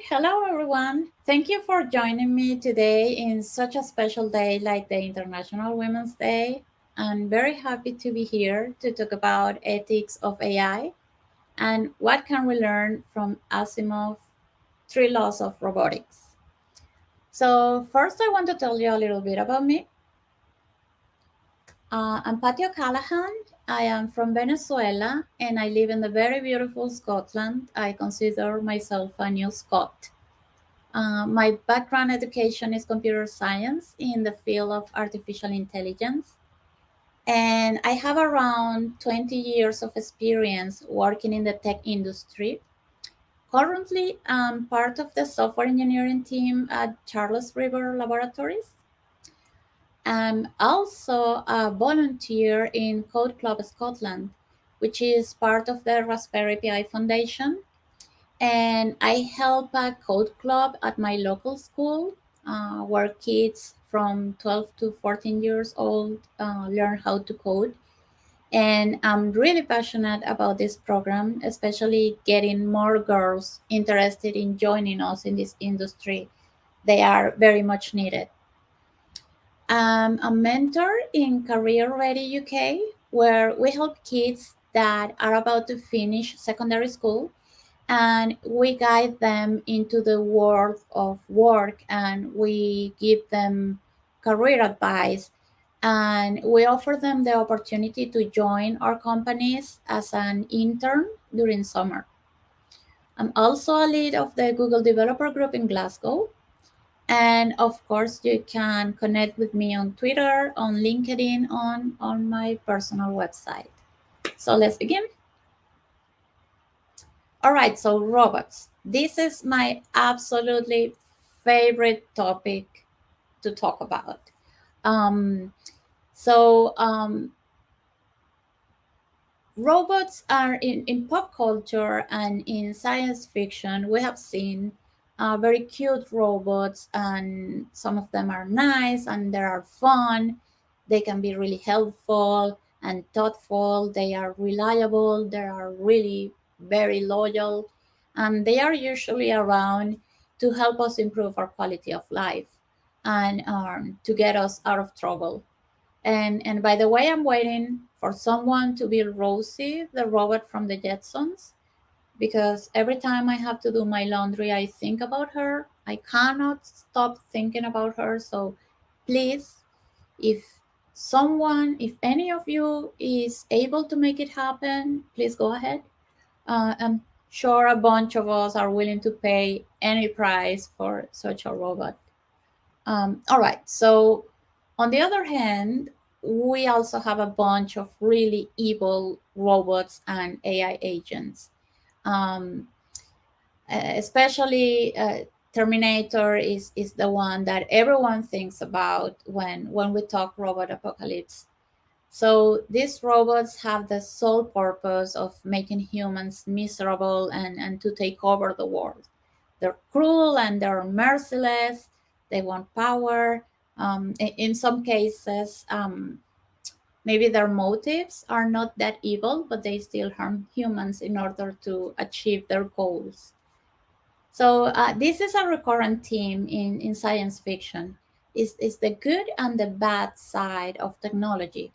Hello everyone. Thank you for joining me today in such a special day like the International Women's Day. I'm very happy to be here to talk about ethics of AI and what can we learn from Asimov three laws of robotics. So first I want to tell you a little bit about me. I'm Patio Callahan. I am from Venezuela and I live in the very beautiful Scotland. I consider myself a new Scot. My background education is computer science in the field of artificial intelligence. And I have around 20 years of experience working in the tech industry. Currently, I'm part of the software engineering team at Charles River Laboratories. I'm also a volunteer in Code Club Scotland, which is part of the Raspberry Pi Foundation, and I help a code club at my local school where kids from 12 to 14 years old learn how to code. And I'm really passionate about this program, especially getting more girls interested in joining us in this industry. They are very much needed. I'm a mentor in Career Ready UK, where we help kids that are about to finish secondary school and we guide them into the world of work and we give them career advice and we offer them the opportunity to join our companies as an intern during summer. I'm also a lead of the Google Developer Group in Glasgow. And of course, you can connect with me on Twitter, on LinkedIn, on my personal website. So let's begin. All right, so robots. This is my absolutely favorite topic to talk about. Um, so, robots are in pop culture and in science fiction. We have seen very cute robots, and some of them are nice and they are fun. They can be really helpful and thoughtful. They are reliable. They are really very loyal, and they are usually around to help us improve our quality of life and to get us out of trouble. And by the way, I'm waiting for someone to be Rosie, the robot from the Jetsons, because every time I have to do my laundry, I think about her. I cannot stop thinking about her. So please, if if any of you is able to make it happen, please go ahead. I'm sure a bunch of us are willing to pay any price for such a robot. All right. So, on the other hand, we also have a bunch of really evil robots and AI agents. Um, especially Terminator is the one that everyone thinks about when we talk robot apocalypse. So these robots have the sole purpose of making humans miserable and to take over the world. They're cruel and they're merciless. They want power. In some cases, maybe their motives are not that evil, but they still harm humans in order to achieve their goals. So this is a recurrent theme in science fiction. Is the good and the bad side of technology.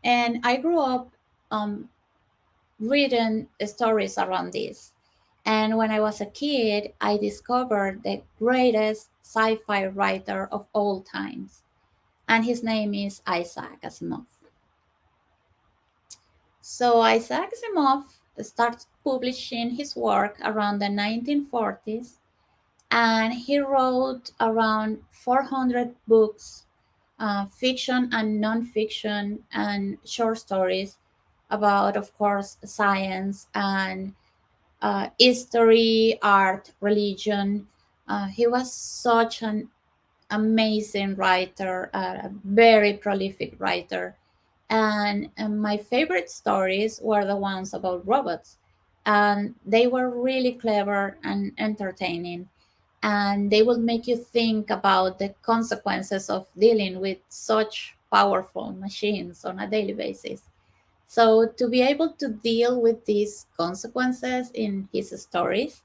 And I grew up um, reading stories around this. And when I was a kid, I discovered the greatest sci fi writer of all times. And his name is Isaac Asimov. So Isaac Asimov started publishing his work around the 1940s, and he wrote around 400 books, fiction and nonfiction, and short stories about, of course, science and history, art, religion. He was such an amazing writer, a very prolific writer. And my favorite stories were the ones about robots. And they were really clever and entertaining. And they would make you think about the consequences of dealing with such powerful machines on a daily basis. So, to be able to deal with these consequences in his stories,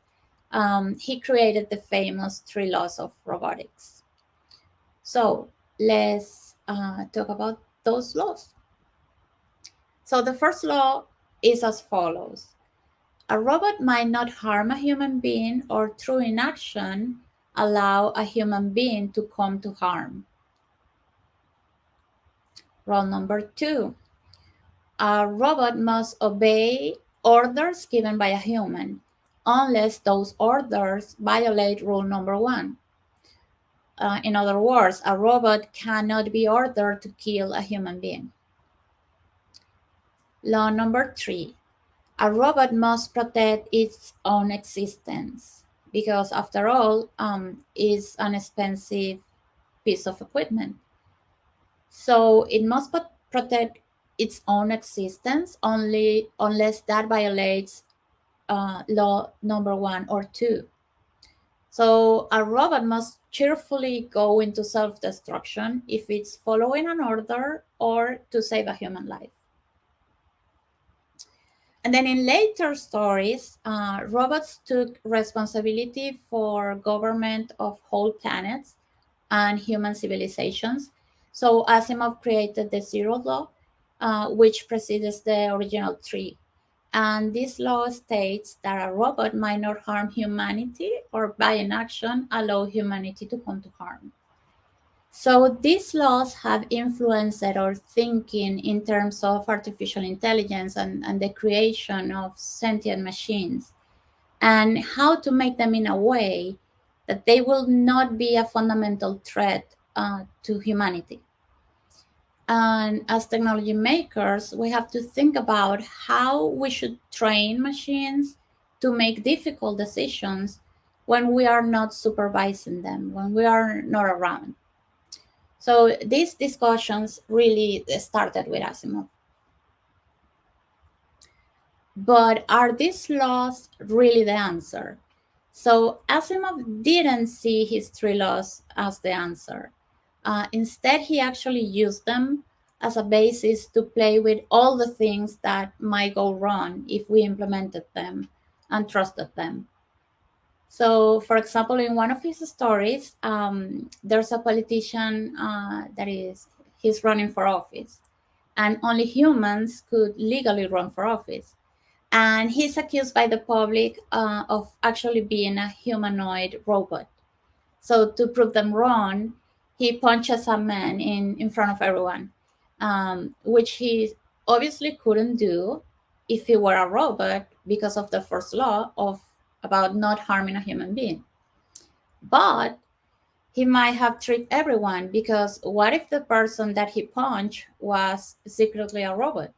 he created the famous three laws of robotics. So let's talk about those laws. So the first law is as follows. A robot might not harm a human being or through inaction allow a human being to come to harm. Rule number 2. A robot must obey orders given by a human, unless those orders violate rule number 1. In other words, a robot cannot be ordered to kill a human being. Law number 3. A robot must protect its own existence because, after all, it's an expensive piece of equipment. So it must protect its own existence only unless that violates law number 1 or 2. So a robot must cheerfully go into self-destruction if it's following an order or to save a human life. And then in later stories, robots took responsibility for government of whole planets and human civilizations. So Asimov created the Zero Law, which precedes the original 3. And this law states that a robot might not harm humanity or by inaction allow humanity to come to harm. So these laws have influenced our thinking in terms of artificial intelligence and the creation of sentient machines and how to make them in a way that they will not be a fundamental threat to humanity. And as technology makers, we have to think about how we should train machines to make difficult decisions when we are not supervising them, when we are not around. So these discussions really started with Asimov. But are these laws really the answer? So Asimov didn't see his three laws as the answer. Instead, he actually used them as a basis to play with all the things that might go wrong if we implemented them and trusted them. So, for example, in one of his stories, there's a politician he's running for office, and only humans could legally run for office. And he's accused by the public of actually being a humanoid robot. So, to prove them wrong, he punches a man in front of everyone, which he obviously couldn't do if he were a robot because of the first law about not harming a human being. But he might have tricked everyone because what if the person that he punched was secretly a robot?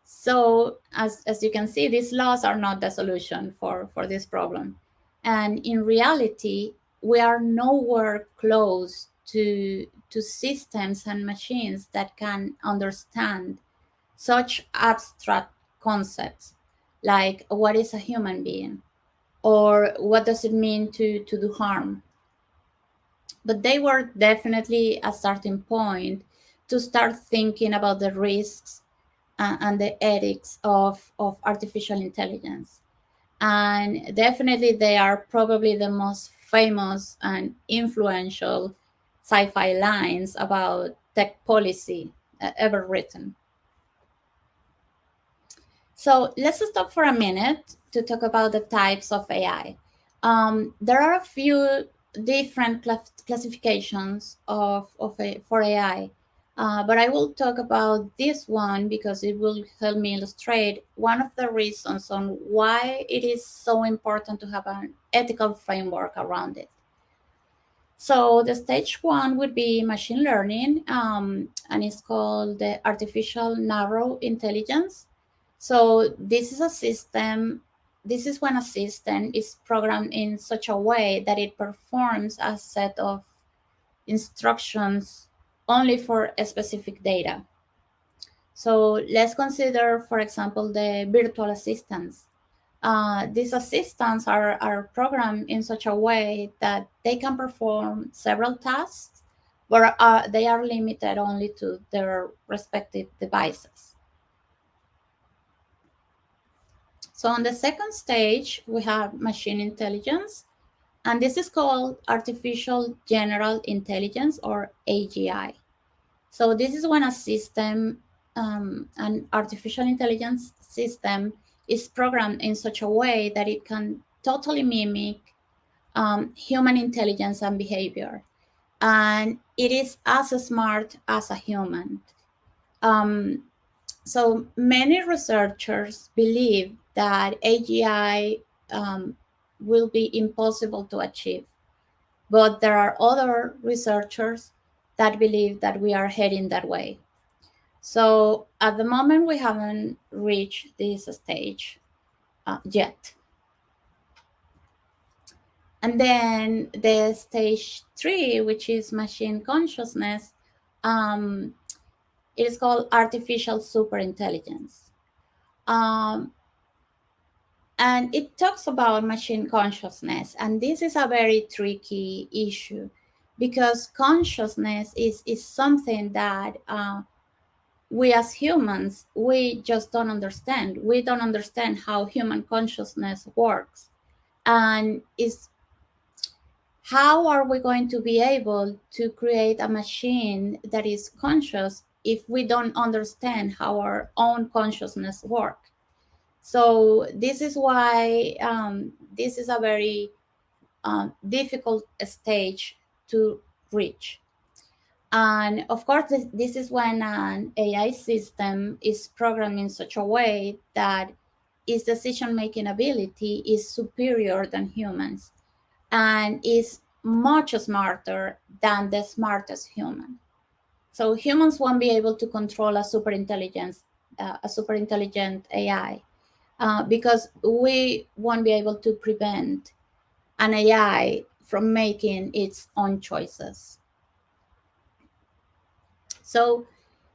So as you can see, these laws are not the solution for this problem. And in reality, we are nowhere close to systems and machines that can understand such abstract concepts like what is a human being or what does it mean to do harm. But they were definitely a starting point to start thinking about the risks and the ethics of artificial intelligence. And definitely they are probably the most famous and influential sci-fi lines about tech policy ever written. So let's stop for a minute to talk about the types of AI. There are a few different classifications for AI, but I will talk about this one because it will help me illustrate one of the reasons on why it is so important to have an ethical framework around it. So the stage 1 would be machine learning, and it's called the artificial narrow intelligence. So this is when a system is programmed in such a way that it performs a set of instructions only for a specific data. So let's consider, for example, the virtual assistants. These assistants are programmed in such a way that they can perform several tasks, but they are limited only to their respective devices. So on the second stage, we have machine intelligence, and this is called artificial general intelligence, or AGI. So this is when a system, an artificial intelligence system, is programmed in such a way that it can totally mimic human intelligence and behavior, and it is as smart as a human. Um, so many researchers believe that AGI will be impossible to achieve, but there are other researchers that believe that we are heading that way. So at the moment, we haven't reached this stage yet. And then the stage 3, which is machine consciousness, um, it is called artificial superintelligence. Um, and it talks about machine consciousness. And this is a very tricky issue because consciousness is something that we as humans, we just don't understand. We don't understand how human consciousness works. And is how are we going to be able to create a machine that is conscious if we don't understand how our own consciousness works? So this is why this is a very difficult stage to reach. And of course, this is when an AI system is programmed in such a way that its decision-making ability is superior than humans and is much smarter than the smartest human. So humans won't be able to control a super intelligent AI, because we won't be able to prevent an AI from making its own choices. So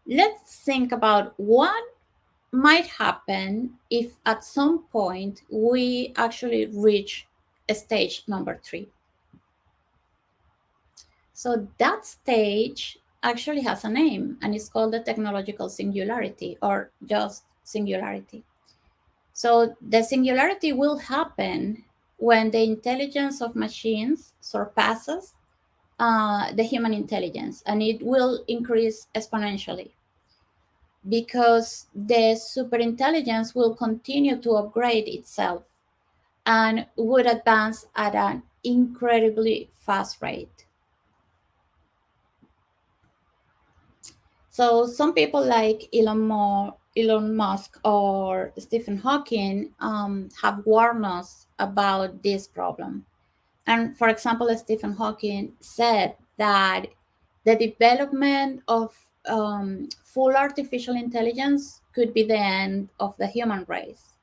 let's think about what might happen if at some point we actually reach stage number 3. So that stage actually has a name, and it's called the technological singularity, or just singularity. So the singularity will happen when the intelligence of machines surpasses the human intelligence, and it will increase exponentially because the superintelligence will continue to upgrade itself and would advance at an incredibly fast rate. So some people like Elon Musk or Stephen Hawking have warned us about this problem. And for example, Stephen Hawking said that the development of full artificial intelligence could be the end of the human race.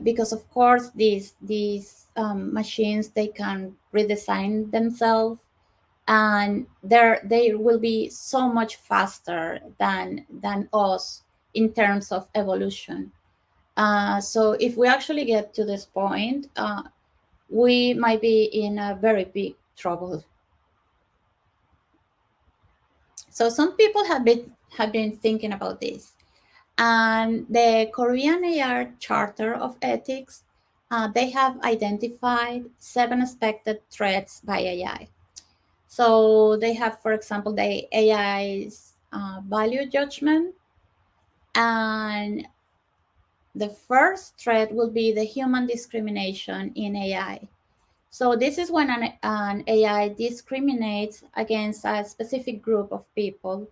Because of course, these machines, they can redesign themselves, and they will be so much faster than us in terms of evolution. So if we actually get to this point, we might be in a very big trouble. So some people have been thinking about this, and the Korean AR Charter of Ethics, they have identified 7 expected threats by AI. So they have, for example, the AI's value judgment, and the first threat will be the human discrimination in AI. So this is when an AI discriminates against a specific group of people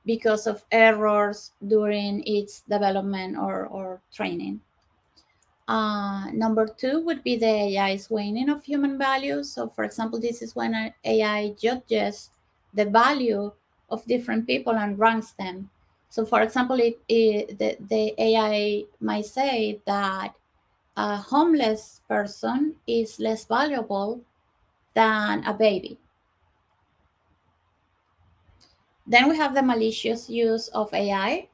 because of errors during its development or training. Number 2 would be the AI's weighing of human values. So for example, this is when an AI judges the value of different people and ranks them. So for example, the AI might say that a homeless person is less valuable than a baby. Then we have the malicious use of AI.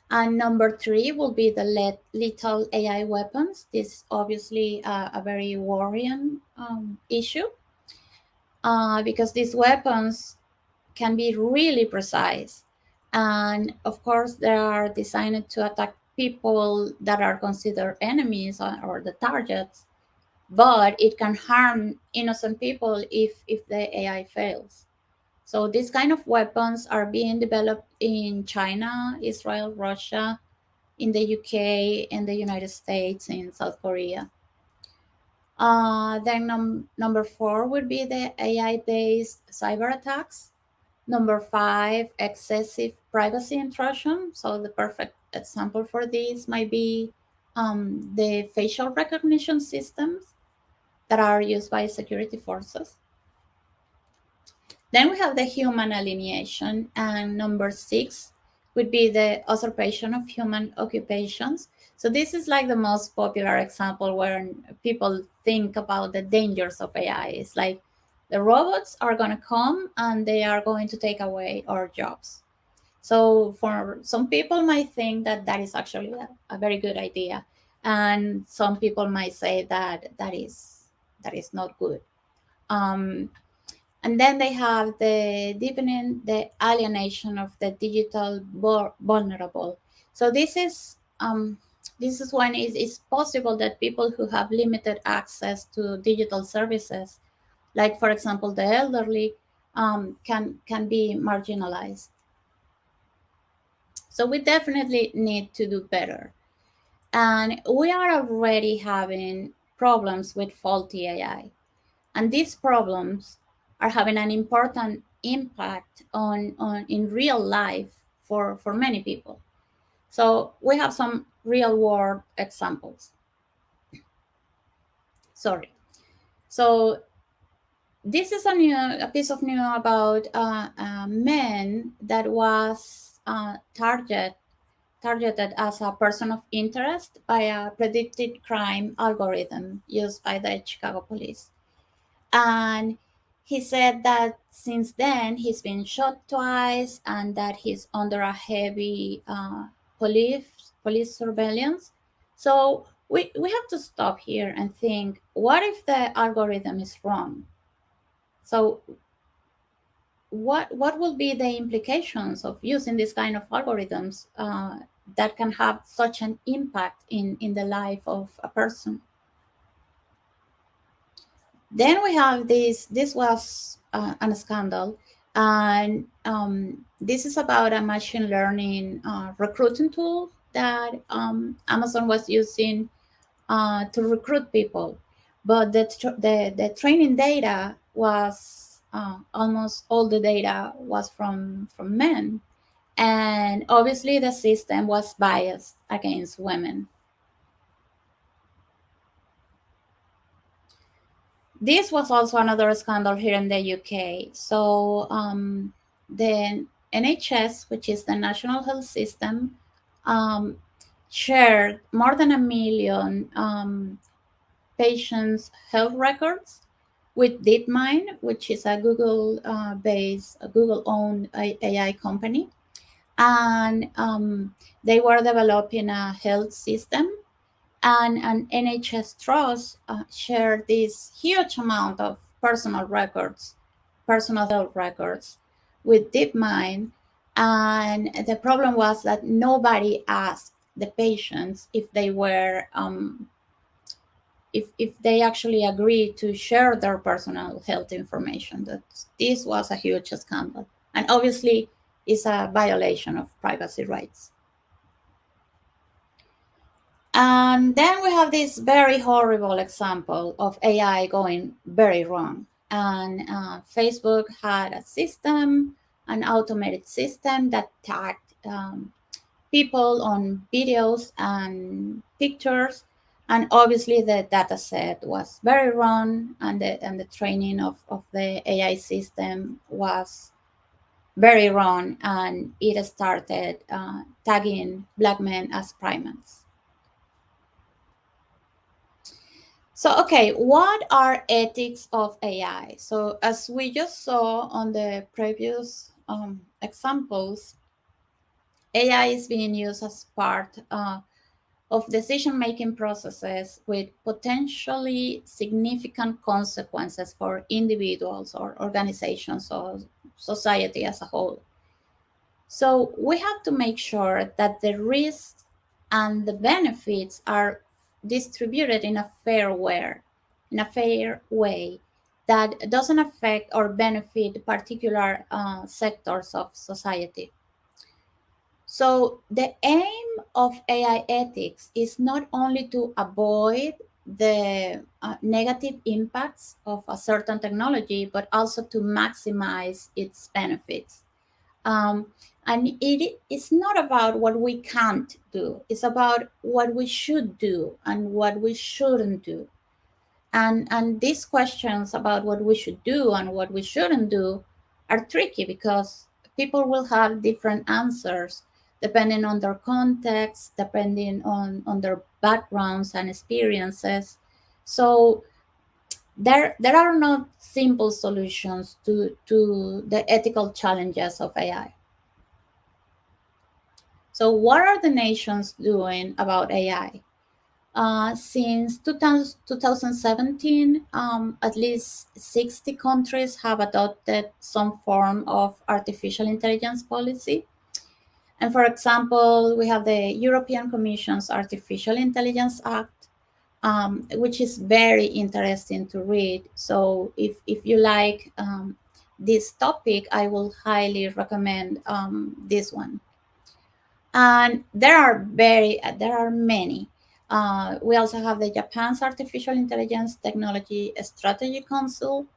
And number 3 will be the lethal AI weapons. This is obviously a very worrying issue, because these weapons can be really precise. And of course, they are designed to attack people that are considered enemies or the targets, but it can harm innocent people if the AI fails. So these kind of weapons are being developed in China, Israel, Russia, in the UK, and the United States, in South Korea. Then number four would be the AI-based cyber attacks. Number five, excessive privacy intrusion. So the perfect example for this might be the facial recognition systems that are used by security forces. Then we have the human alienation, and number six would be the usurpation of human occupations. So this is like the most popular example where people think about the dangers of AI. It's like the robots are going to come and they are going to take away our jobs. So for some people might think that that is actually a very good idea, and some people might say that that is not good. Um, and then they have the deepening the alienation of the digital vulnerable. So this is when it's possible that people who have limited access to digital services, like for example the elderly, can be marginalized. So we definitely need to do better. And we are already having problems with faulty AI. And these problems are having an important impact on in real life for many people. So we have some real world examples. Sorry. So this is a piece of news about a man that was targeted as a person of interest by a predicted crime algorithm used by the Chicago police. And he said that since then he's been shot twice and that he's under a heavy police surveillance. So we have to stop here and think, what if the algorithm is wrong? So what will be the implications of using this kind of algorithms that can have such an impact in the life of a person? Then we have this was a scandal, and this is about a machine learning recruiting tool that Amazon was using to recruit people, but the training data was almost all the data was from men, and obviously the system was biased against women. This was also another scandal here in the UK. So the NHS, which is the National Health System, um, shared more than 1 million patients' health records with DeepMind, which is a Google-based, Google-owned AI company, and they were developing a health system, and an NHS trust shared this huge amount of personal health records with DeepMind. And the problem was that nobody asked the patients if they were if they actually agreed to share their personal health information. That this was a huge scandal, and obviously is a violation of privacy rights. And then we have this very horrible example of AI going very wrong. And Facebook had a system, an automated system that tagged people on videos and pictures. And obviously the data set was very wrong, and the training of the AI system was very wrong, and it started tagging Black men as primates. So, okay, what are ethics of AI? So, as we just saw on the previous examples, AI is being used as part of decision-making processes with potentially significant consequences for individuals or organizations or society as a whole. So, we have to make sure that the risks and the benefits are distributed in a fair way that doesn't affect or benefit particular sectors of society. So the aim of AI ethics is not only to avoid the negative impacts of a certain technology, but also to maximize its benefits. Um, and it is not about what we can't do, it's about what we should do and what we shouldn't do. And these questions about what we should do and what we shouldn't do are tricky because people will have different answers depending on their context, depending on their backgrounds and experiences. So there are not simple solutions to the ethical challenges of AI. So what are the nations doing about AI? Since 2017, at least 60 countries have adopted some form of artificial intelligence policy. And for example, we have the European Commission's Artificial Intelligence Act, which is very interesting to read. So if you like this topic, I will highly recommend this one. And there are many. We also have the Japan's Artificial Intelligence Technology Strategy Council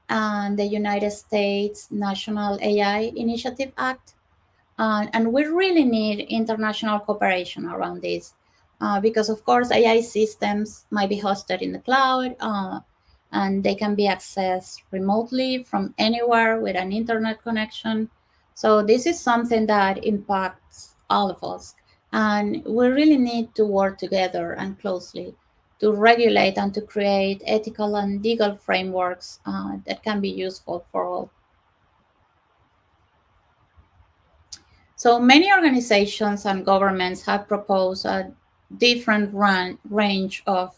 and the United States National AI Initiative Act. And we really need international cooperation around this because, of course, AI systems might be hosted in the cloud and they can be accessed remotely from anywhere with an internet connection. So, this is something that impacts all of us. And we really need to work together and closely to regulate and to create ethical and legal frameworks that can be useful for all. So many organizations and governments have proposed a different range of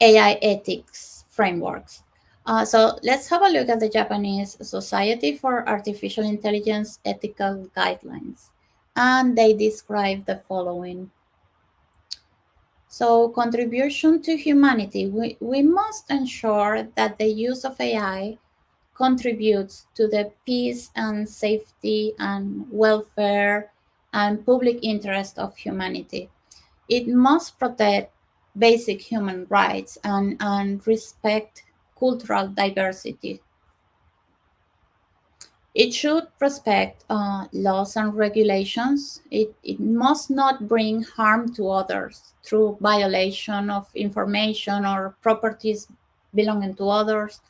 AI ethics frameworks. So let's have a look at the Japanese Society for Artificial Intelligence ethical guidelines. And they describe the following. So, contribution to humanity. We must ensure that the use of AI contributes to the peace and safety and welfare and public interest of humanity. It must protect basic human rights and respect cultural diversity. It should respect laws and regulations. It must not bring harm to others through violation of information or properties belonging to others.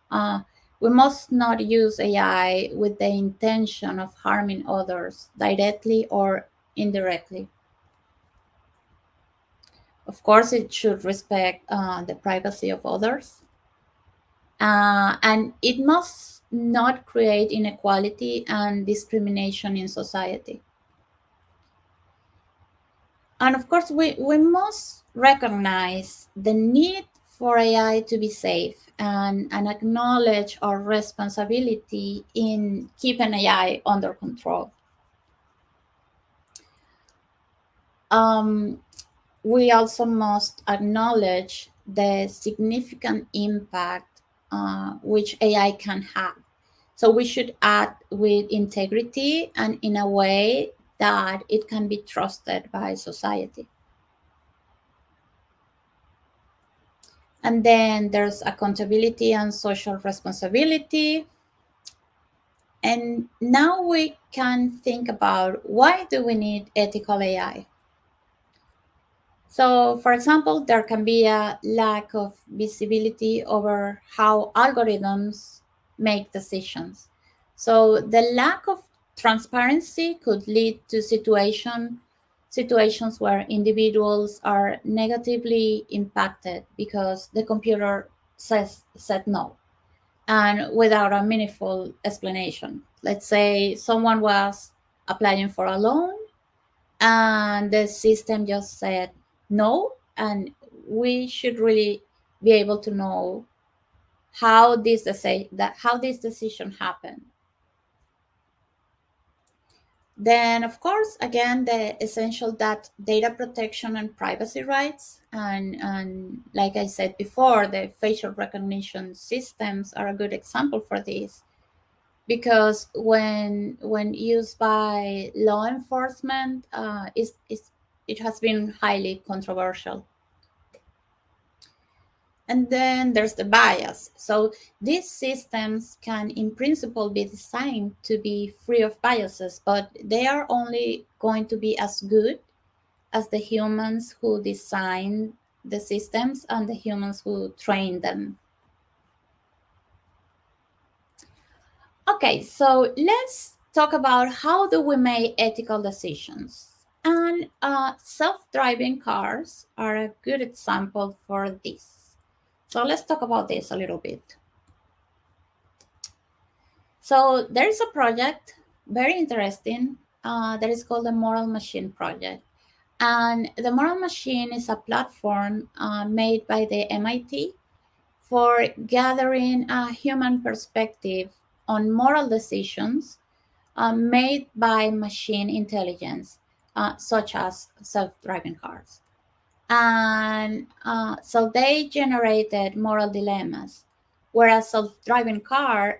Uh, we must not use AI with the intention of harming others directly or indirectly. Of course, it should respect the privacy of others. And it must not create inequality and discrimination in society. And of course, we must recognize the need for AI to be safe and acknowledge our responsibility in keeping AI under control. Um, we also must acknowledge the significant impact which AI can have. So we should act with integrity and in a way that it can be trusted by society. And then there's accountability and social responsibility. And now we can think about why do we need ethical AI? So, for example, there can be a lack of visibility over how algorithms make decisions. So, the lack of transparency could lead to situations where individuals are negatively impacted because the computer said no and without a meaningful explanation. Let's say someone was applying for a loan and the system just said no, and we should really be able to know how this decision happened. Then, of course, again, the essential that data protection and privacy rights, and like I said before, the facial recognition systems are a good example for this because when used by law enforcement, it has been highly controversial. And then there's the bias. So these systems can, in principle, be designed to be free of biases, but they are only going to be as good as the humans who design the systems and the humans who train them. Okay, so let's talk about how do we make ethical decisions. And self-driving cars are a good example for this. So let's talk about this a little bit. So there is a project, very interesting, that is called the Moral Machine Project. And the Moral Machine is a platform made by the MIT for gathering a human perspective on moral decisions made by machine intelligence, such as self-driving cars. And so they generated moral dilemmas, where a self-driving car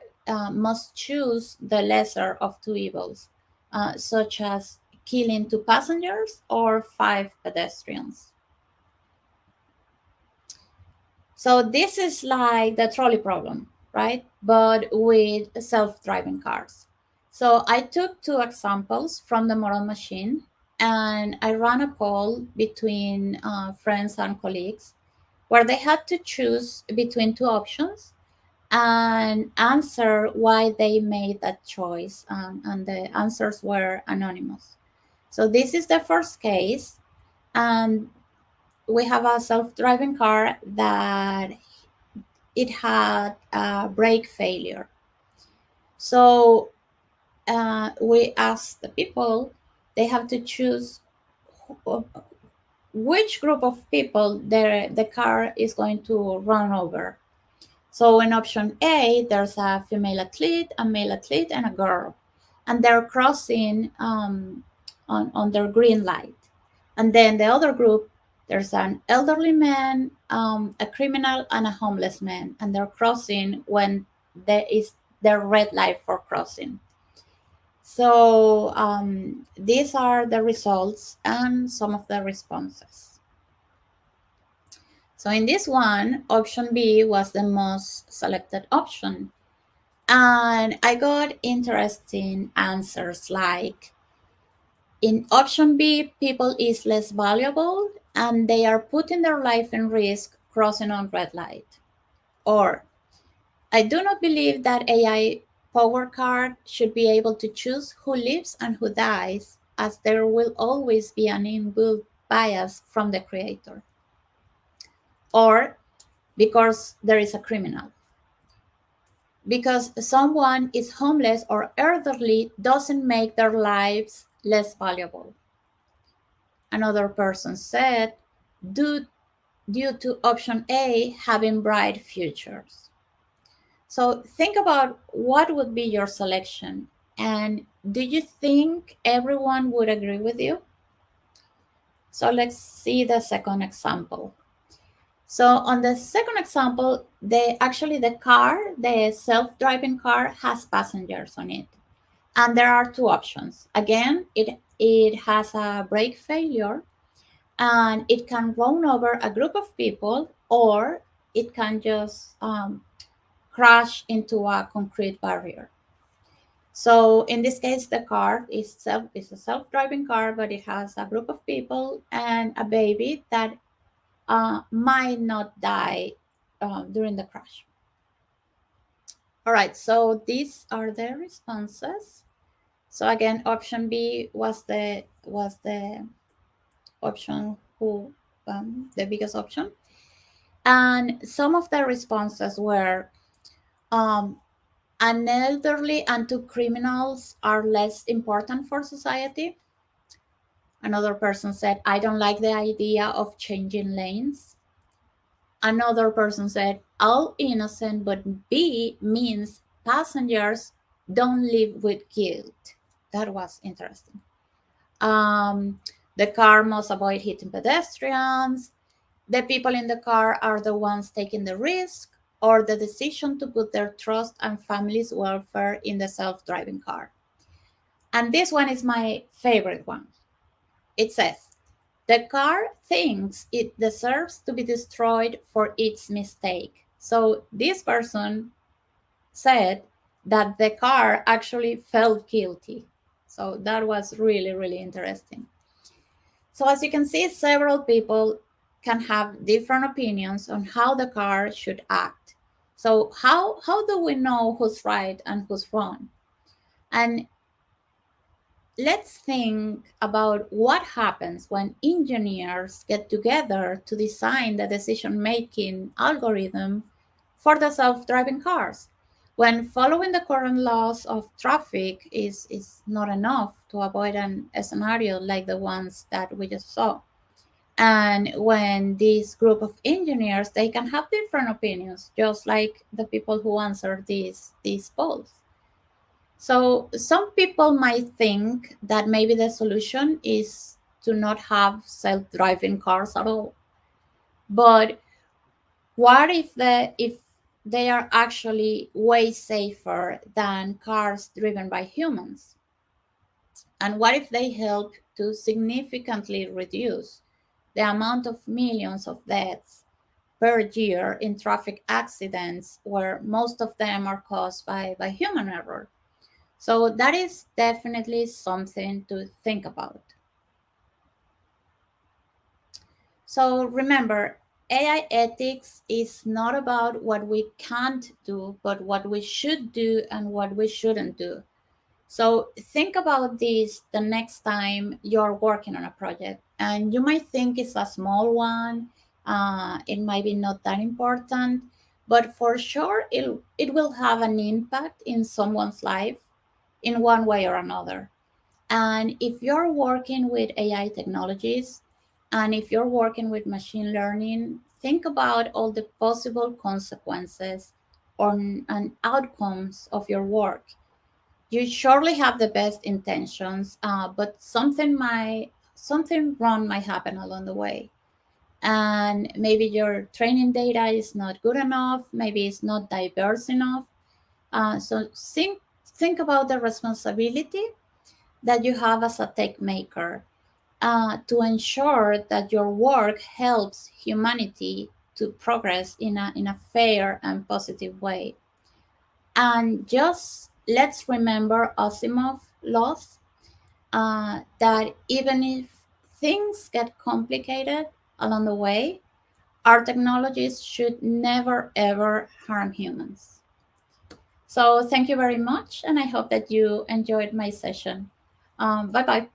must choose the lesser of two evils, such as killing two passengers or five pedestrians. So this is like the trolley problem, right? But with self-driving cars. So I took two examples from the moral machine and I ran a poll between friends and colleagues where they had to choose between two options and answer why they made that choice. And the answers were anonymous. So this is the first case. And we have a self-driving car that it had a brake failure. So we asked the people, they have to choose which group of people the car is going to run over. So in option A, there's a female athlete, a male athlete, and a girl. And they're crossing on their green light. And then the other group, there's an elderly man, a criminal, and a homeless man. And they're crossing when there is the red light for crossing. So these are the results and some of the responses. So in this one, option B was the most selected option. And I got interesting answers like in option B, people is less valuable and they are putting their life in risk crossing on red light. Or I do not believe that AI power car should be able to choose who lives and who dies, as there will always be an inbuilt bias from the creator. Or because there is a criminal. Because someone is homeless or elderly doesn't make their lives less valuable. Another person said, due, due to option A having bright futures. So think about what would be your selection. And do you think everyone would agree with you? So let's see the second example. So on the second example, the self-driving car has passengers on it. And there are two options. Again, it has a brake failure and it can run over a group of people or it can just crash into a concrete barrier. So in this case, the car is a self-driving car, but it has a group of people and a baby that might not die during the crash. All right, so these are the responses. So again, option B was the option who the biggest option, and some of the responses were um, an elderly and two criminals are less important for society. Another person said, I don't like the idea of changing lanes. Another person said, all innocent, but B means passengers don't live with guilt. that was interesting. Um, the car must avoid hitting pedestrians. The people in the car are the ones taking the risk or the decision to put their trust and family's welfare in the self-driving car. And this one is my favorite one. It says, the car thinks it deserves to be destroyed for its mistake. So this person said that the car actually felt guilty. So that was really, really interesting. So as you can see, several people can have different opinions on how the car should act. So how do we know who's right and who's wrong? And let's think about what happens when engineers get together to design the decision-making algorithm for the self-driving cars. When following the current laws of traffic is not enough to avoid a scenario like the ones that we just saw. And when this group of engineers, they can have different opinions, just like the people who answer these polls. So some people might think that maybe the solution is to not have self-driving cars at all. But what if they are actually way safer than cars driven by humans? And what if they help to significantly reduce the amount of millions of deaths per year in traffic accidents where most of them are caused by human error? So that is definitely something to think about. So remember, AI ethics is not about what we can't do, but what we should do and what we shouldn't do. So think about this the next time you're working on a project, and you might think it's a small one. It might be not that important, but for sure it will have an impact in someone's life in one way or another. And if you're working with AI technologies and if you're working with machine learning, think about all the possible consequences and outcomes of your work. You surely have the best intentions, but something wrong might happen along the way. And maybe your training data is not good enough. Maybe it's not diverse enough. So think about the responsibility that you have as a tech maker to ensure that your work helps humanity to progress in a fair and positive way. And just let's remember Asimov laws that even if things get complicated along the way, our technologies should never ever harm humans. So thank you very much, and I hope that you enjoyed my session. Bye bye.